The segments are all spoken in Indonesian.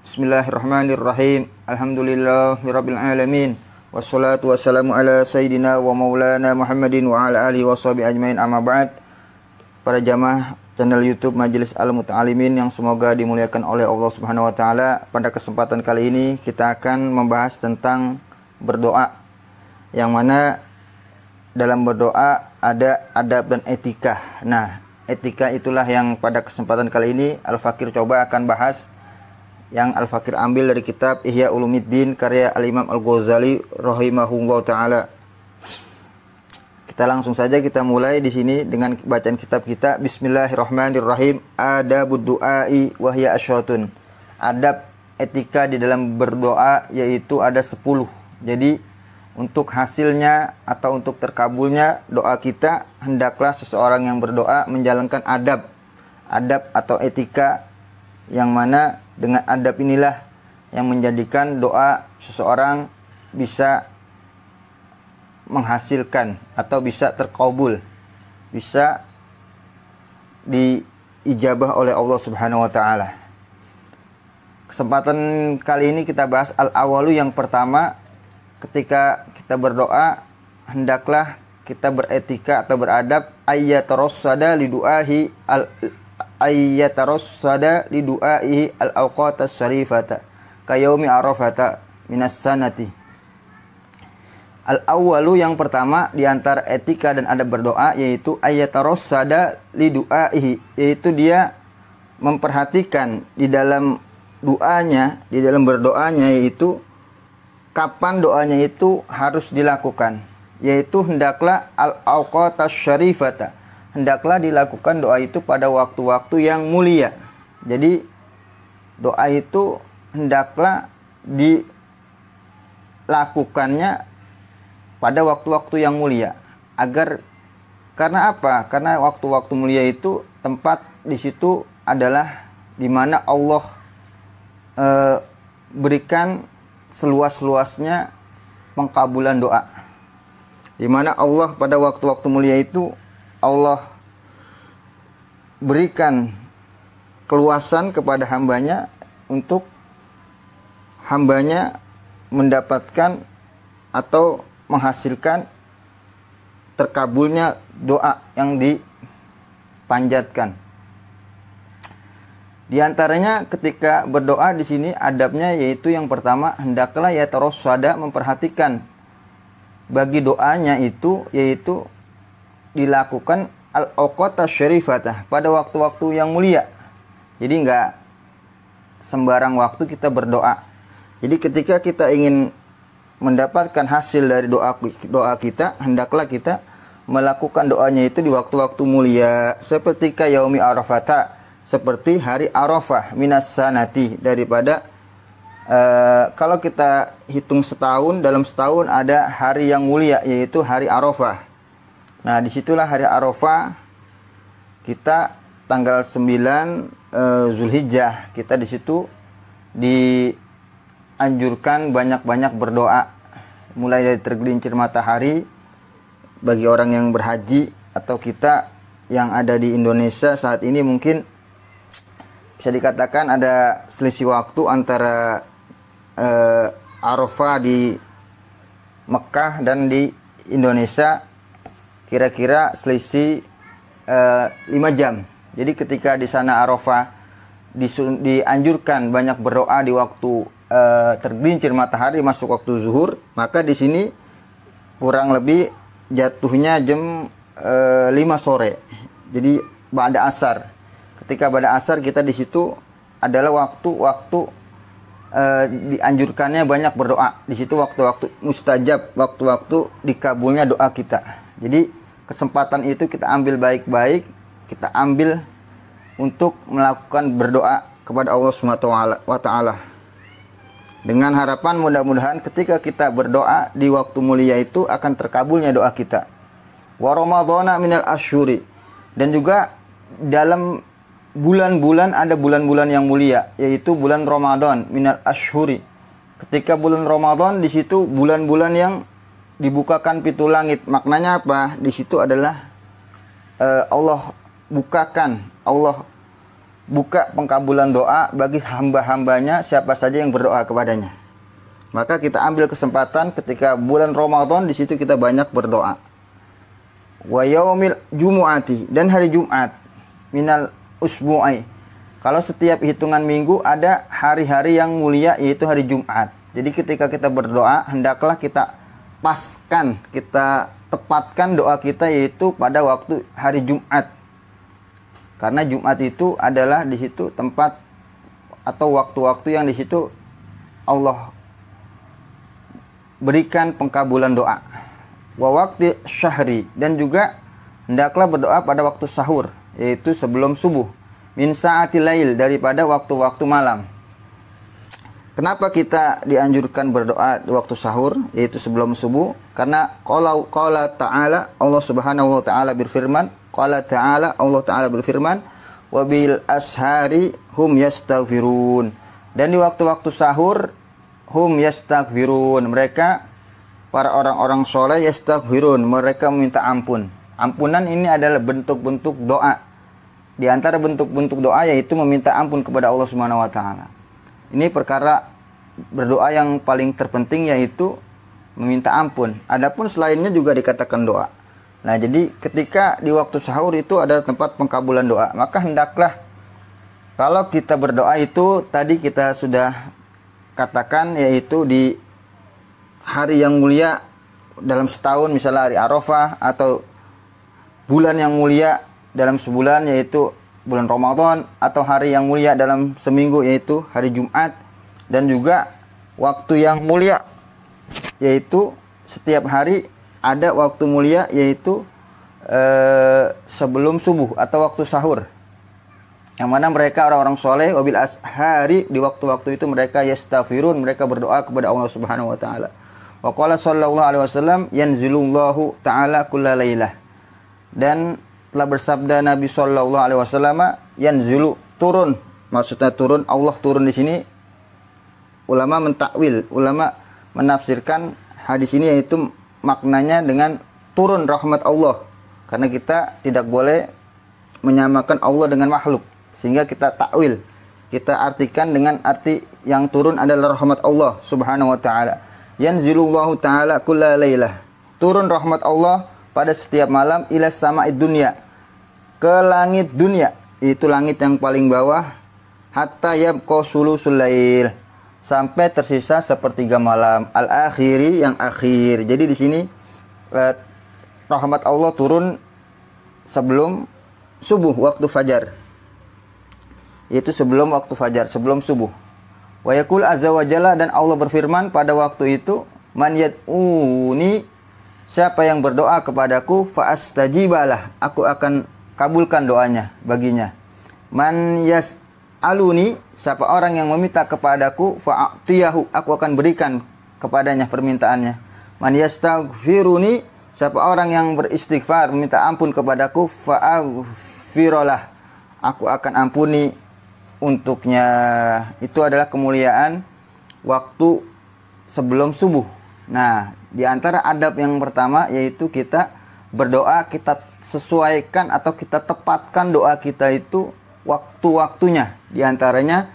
Bismillahirrahmanirrahim. Alhamdulillahirabbil alamin. Wassalatu wassalamu ala sayyidina wa maulana Muhammadin wa ala alihi washabihi ajmain, amma ba'd. Para jamaah channel YouTube Majelis Al-Muta'alimin yang semoga dimuliakan oleh Allah Subhanahu wa taala, pada kesempatan kali ini kita akan membahas tentang berdoa, yang mana dalam berdoa ada adab dan etika. Nah, etika itulah yang pada kesempatan kali ini Al-Fakir coba akan bahas, yang Al-Fakir ambil dari kitab Ihya Ulumuddin karya Al-Imam Al-Ghazali rahimahullah taala. Kita langsung saja kita mulai di sini dengan bacaan kitab kita. Bismillahirrahmanirrahim. Adabud du'ai wa hiya asyratun. Adab etika di dalam berdoa yaitu ada 10. Jadi untuk hasilnya atau untuk terkabulnya doa kita, hendaklah seseorang yang berdoa menjalankan adab atau etika, yang mana dengan adab inilah yang menjadikan doa seseorang bisa menghasilkan atau bisa terkabul, bisa diijabah oleh Allah Subhanahu wa taala. Kesempatan kali ini kita bahas al-awalu, yang pertama, ketika kita berdoa hendaklah kita beretika atau beradab ayyatarassada lidu'aihi al-awqatas syarifata kayaumi arafata minas sanati. Al-awwalu, yang pertama di antara etika dan adab berdoa, yaitu ayyatarassada lidu'aihi, yaitu dia memperhatikan di dalam doanya, di dalam berdoanya, yaitu kapan doanya itu harus dilakukan, yaitu hendaklah al-awqatas syarifata, hendaklah dilakukan doa itu pada waktu-waktu yang mulia. Jadi doa itu hendaklah dilakukannya pada waktu-waktu yang mulia. Karena apa? Karena waktu-waktu mulia itu tempat di situ adalah di mana Allah berikan seluas-luasnya pengkabulan doa. Di mana Allah pada waktu-waktu mulia itu Allah berikan keluasan kepada hambanya untuk hambanya mendapatkan atau menghasilkan terkabulnya doa yang dipanjatkan. Di antaranya ketika berdoa di sini adabnya, yaitu yang pertama hendaklah ya tarassada, memperhatikan bagi doanya itu, yaitu dilakukan al-awqatas syarifatah, pada waktu-waktu yang mulia. Jadi enggak sembarang waktu kita berdoa. Jadi ketika kita ingin mendapatkan hasil dari doa kita, hendaklah kita melakukan doanya itu di waktu-waktu mulia, seperti yaumi arafata, seperti hari Arafah, minas sanati, daripada kalau kita hitung setahun, dalam setahun ada hari yang mulia, yaitu hari Arafah. Nah, disitulah hari Arafah, kita tanggal 9 Zulhijjah, kita di situ dianjurkan banyak-banyak berdoa, mulai dari tergelincir matahari bagi orang yang berhaji, atau kita yang ada di Indonesia saat ini mungkin bisa dikatakan ada selisih waktu antara Arafah di Mekah dan di Indonesia, kira-kira selisih 5 jam. Jadi ketika di sana Arafah dianjurkan banyak berdoa di waktu tergelincir matahari masuk waktu zuhur, maka di sini kurang lebih jatuhnya jam 5 sore. Jadi ba'da asar. Ketika ba'da asar kita di situ adalah waktu-waktu dianjurkannya banyak berdoa. Di situ waktu-waktu mustajab, waktu-waktu dikabulnya doa kita. Jadi kesempatan itu kita ambil baik-baik, kita ambil untuk melakukan berdoa kepada Allah Subhanahu wa taala. Dengan harapan mudah-mudahan ketika kita berdoa di waktu mulia itu akan terkabulnya doa kita. Wa ramadhana minal asyhuri, dan juga dalam bulan-bulan ada bulan-bulan yang mulia, yaitu bulan Ramadan, minal asyhuri. Ketika bulan Ramadan, di situ bulan-bulan yang dibukakan pintu langit. Maknanya apa? Di situ adalah Allah bukakan, Allah buka pengkabulan doa bagi hamba-hambanya siapa saja yang berdoa kepadanya. Maka kita ambil kesempatan ketika bulan Ramadan, di situ kita banyak berdoa. Wa yaumil jumu'ati, dan hari Jumat, minal usbu'i. Kalau setiap hitungan minggu ada hari-hari yang mulia, yaitu hari Jumat. Jadi ketika kita berdoa, hendaklah kita paskan, kita tepatkan doa kita yaitu pada waktu hari Jumat. Karena Jumat itu adalah di situ tempat atau waktu-waktu yang di situ Allah berikan pengkabulan doa. Wa waqti syahri, dan juga hendaklah berdoa pada waktu sahur, yaitu sebelum subuh. Min sa'atil lail, daripada waktu-waktu malam. Kenapa kita dianjurkan berdoa di waktu sahur, yaitu sebelum subuh? Karena qala ta'ala, Allah Subhanahu wa taala berfirman, qala ta'ala, Allah taala berfirman, wa bil ashari hum yastaghfirun. Dan di waktu-waktu sahur hum yastaghfirun, mereka para orang-orang soleh yastaghfirun, mereka meminta ampun. Ampunan ini adalah bentuk-bentuk doa. Di antara bentuk-bentuk doa yaitu meminta ampun kepada Allah Subhanahu wa taala. Ini perkara berdoa yang paling terpenting, yaitu meminta ampun. Adapun selainnya juga dikatakan doa. Nah, jadi ketika di waktu sahur itu adalah tempat pengkabulan doa, maka hendaklah kalau kita berdoa itu tadi kita sudah katakan, yaitu di hari yang mulia dalam setahun, misalnya hari Arafah, atau bulan yang mulia dalam sebulan, yaitu bulan Ramadan, atau hari yang mulia dalam seminggu, yaitu hari Jumat. Dan juga waktu yang mulia, yaitu setiap hari ada waktu mulia, yaitu sebelum subuh atau waktu sahur, yang mana mereka orang-orang soleh wabil ashari, di waktu-waktu itu mereka yastaghfirun, mereka berdoa kepada Allah Subhanahu wa taala. Wa qala sallallahu alaihi wasallam yanzilullahu ta'ala kulla lailah, dan telah bersabda Nabi sallallahu alaihi wasallam, yanzilu, turun, maksudnya turun, Allah turun di sini. Ulama mentakwil, ulama menafsirkan hadis ini, yaitu maknanya dengan turun rahmat Allah, karena kita tidak boleh menyamakan Allah dengan makhluk, sehingga kita takwil, kita artikan dengan arti yang turun adalah rahmat Allah Subhanahu wa taala. Yanzilullahu ta'ala kulla lailah, turun rahmat Allah pada setiap malam, ila sama'id dunya, ke langit dunia, itu langit yang paling bawah, hatta yabqa sulusul lail, sampai tersisa sepertiga malam, al-akhiri, yang akhir. Jadi di sini rahmat Allah turun sebelum subuh, waktu fajar, yaitu sebelum waktu fajar, sebelum subuh. Wa yaqul azza wa jalla, dan Allah berfirman pada waktu itu, man yad'uni, siapa yang berdoa kepadaku, fa astajibalah, aku akan kabulkan doanya baginya. Man yas'aluni, siapa orang yang meminta kepadaku, fa a'tiyahu, aku akan berikan kepadanya permintaannya. Man yastaghfiruni, siapa orang yang beristighfar, meminta ampun kepadaku, fa aghfirullah, aku akan ampuni untuknya. Itu adalah kemuliaan waktu sebelum subuh. Nah, di antara adab yang pertama yaitu kita berdoa, kita sesuaikan atau kita tepatkan doa kita itu waktu-waktunya. Di antaranya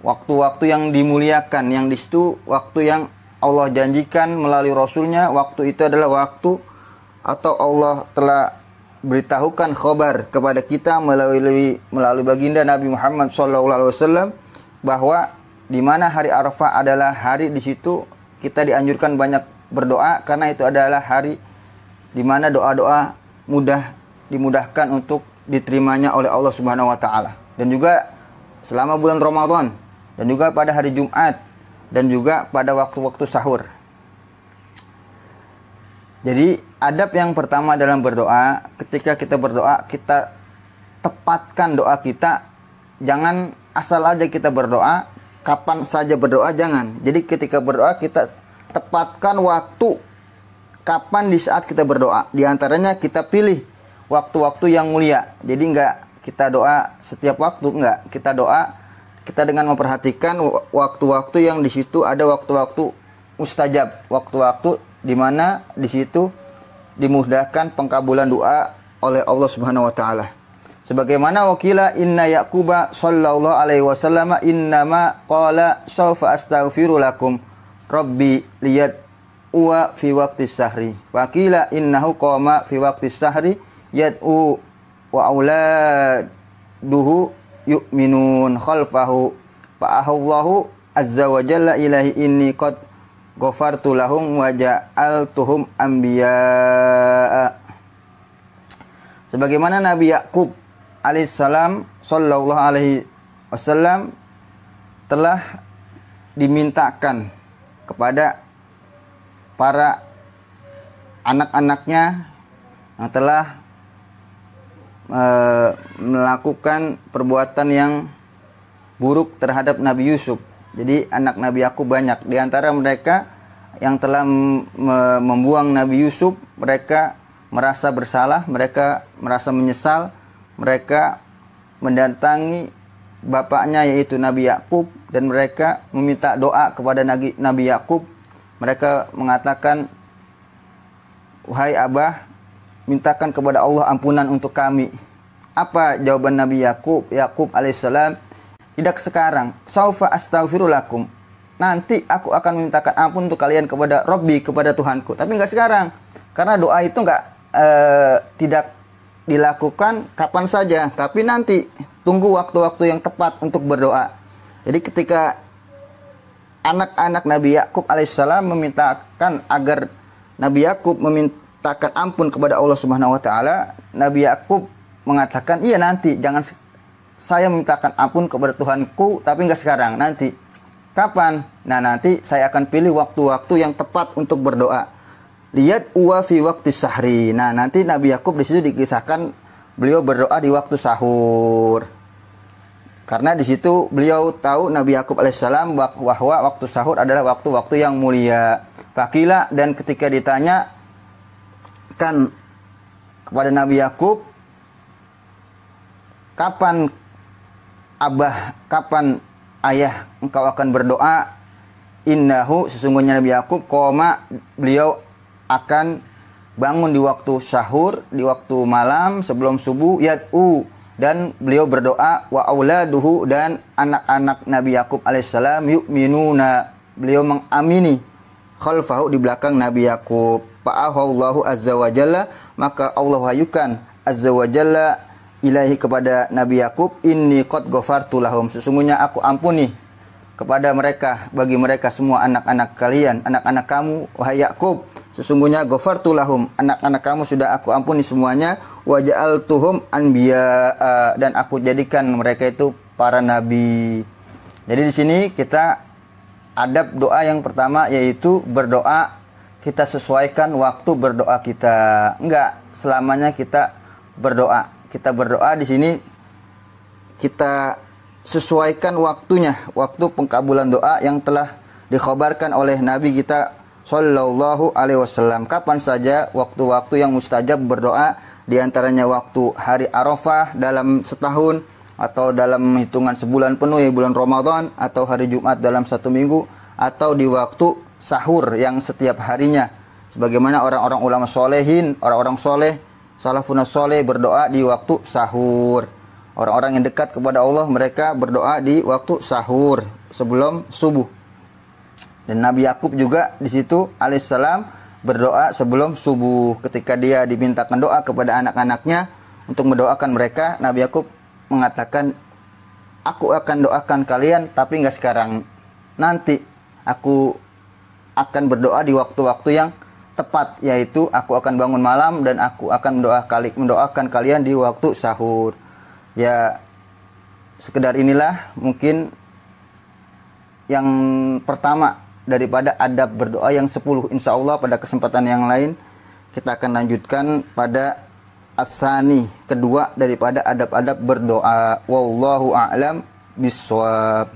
waktu-waktu yang dimuliakan, yang di situ waktu yang Allah janjikan melalui Rasulnya. Waktu itu adalah waktu atau Allah telah beritahukan khabar kepada kita melalui baginda Nabi Muhammad SAW, bahwa di mana hari Arafah adalah hari di situ kita dianjurkan banyak berdoa, karena itu adalah hari di mana doa-doa dimudahkan untuk diterimanya oleh Allah Subhanahu wa taala. Dan juga selama bulan Ramadan, dan juga pada hari Jumat, dan juga pada waktu-waktu sahur. Jadi adab yang pertama dalam berdoa, ketika kita berdoa, kita tepatkan doa kita. Jangan asal aja kita berdoa, kapan saja berdoa, jangan. Jadi ketika berdoa kita tepatkan waktu kapan di saat kita berdoa. Di antaranya kita pilih waktu-waktu yang mulia. Jadi enggak kita doa setiap waktu, enggak. Kita doa, kita dengan memperhatikan waktu-waktu yang di situ ada waktu-waktu mustajab, waktu-waktu di mana di situ dimudahkan pengkabulan doa oleh Allah Subhanahu wa taala. Sebagaimana wakila inna Yaquba sallallahu alaihi wasallam innama qala saufa astaghfiru lakum rabbi liyat wa fi waqtis sahri. Wakila innahu qama fi waqtis sahri yad'u wa auladuhu yu'minun khalfahu fa'ahallahu azza wa jalla ilahi inni qad ghafartu lahum wa ja'altuhum anbiya'a. Sebagaimana Nabi Yakub alaihissalam sallallahu alaihi wasallam telah dimintakan kepada para anak-anaknya yang telah melakukan perbuatan yang buruk terhadap Nabi Yusuf. Jadi anak Nabi Yakub banyak. Di antara mereka yang telah membuang Nabi Yusuf, mereka merasa bersalah, mereka merasa menyesal, mereka mendatangi bapaknya yaitu Nabi Yakub dan mereka meminta doa kepada Nabi Yakub. Mereka mengatakan, "Wahai Abah, mintakan kepada Allah ampunan untuk kami." Apa jawaban Nabi Yakub? Yakub alaihissalam, "Tidak sekarang. Saufa astaghfiru lakum." Nanti aku akan memintakan ampun untuk kalian kepada Rabbi, kepada Tuhanku. Tapi enggak sekarang. Karena doa itu tidak dilakukan kapan saja, tapi nanti tunggu waktu-waktu yang tepat untuk berdoa. Jadi ketika anak-anak Nabi Yakub alaihissalam memintakan agar Nabi Yakub memintakan ampun kepada Allah Subhanahu wa taala, Nabi Yakub mengatakan, "Iya nanti, jangan saya memintakan ampun kepada Tuhanku, tapi enggak sekarang, nanti." Kapan? Nah, nanti saya akan pilih waktu-waktu yang tepat untuk berdoa. Lihat uwa fi waqti sahri. Nah, nanti Nabi Yakub di situ dikisahkan beliau berdoa di waktu sahur. Karena di situ beliau tahu Nabi Yakub alaihissalam bahwa waktu sahur adalah waktu-waktu yang mulia. Fakila, dan ketika ditanya kan kepada Nabi Yakub, kapan Abah, kapan ayah engkau akan berdoa? Innahu, sesungguhnya Nabi Yakub, koma, beliau akan bangun di waktu sahur, di waktu malam sebelum subuh, yad'u, dan beliau berdoa, wa auladuhu, dan anak-anak Nabi Yakub alaihissalam yu'minuna, beliau mengamini, khalfahu, di belakang Nabi Yakub. Fa'ahallahu azza wa jalla, maka Allah wahyukan azza wa jalla ilahi kepada Nabi Yakub, inni qad ghafartu lahum, sesungguhnya aku ampuni kepada mereka, bagi mereka semua anak-anak kalian, anak-anak kamu wahai Yakub, sesungguhnya ghafartu lahum, anak-anak kamu sudah aku ampuni semuanya, wa ja'altuhum anbiya, dan aku jadikan mereka itu para nabi. Jadi di sini kita adab doa yang pertama yaitu berdoa kita sesuaikan waktu berdoa kita. Enggak selamanya kita berdoa. Kita berdoa di sini kita sesuaikan waktunya, waktu pengkabulan doa yang telah dikhabarkan oleh Nabi kita sallallahu alaihi wasallam. Kapan saja waktu-waktu yang mustajab berdoa, diantaranya waktu hari Arafah dalam setahun, atau dalam hitungan sebulan penuh ya bulan Ramadan, atau hari Jumat dalam satu minggu, atau di waktu sahur yang setiap harinya. Sebagaimana orang-orang ulama solehin, orang-orang soleh, salafun soleh berdoa di waktu sahur. Orang-orang yang dekat kepada Allah mereka berdoa di waktu sahur sebelum subuh. Dan Nabi Yakub juga di situ alaihissalam berdoa sebelum subuh. Ketika dia dimintakan doa kepada anak-anaknya untuk mendoakan mereka, Nabi Yakub mengatakan, aku akan doakan kalian tapi enggak sekarang. Nanti aku akan berdoa di waktu-waktu yang tepat, yaitu aku akan bangun malam dan aku akan mendoakan kalian di waktu sahur. Ya, sekedar inilah mungkin yang pertama daripada adab berdoa yang 10. Insya Allah pada kesempatan yang lain kita akan lanjutkan pada asani, kedua daripada adab-adab berdoa. Wallahu a'lam bishawab.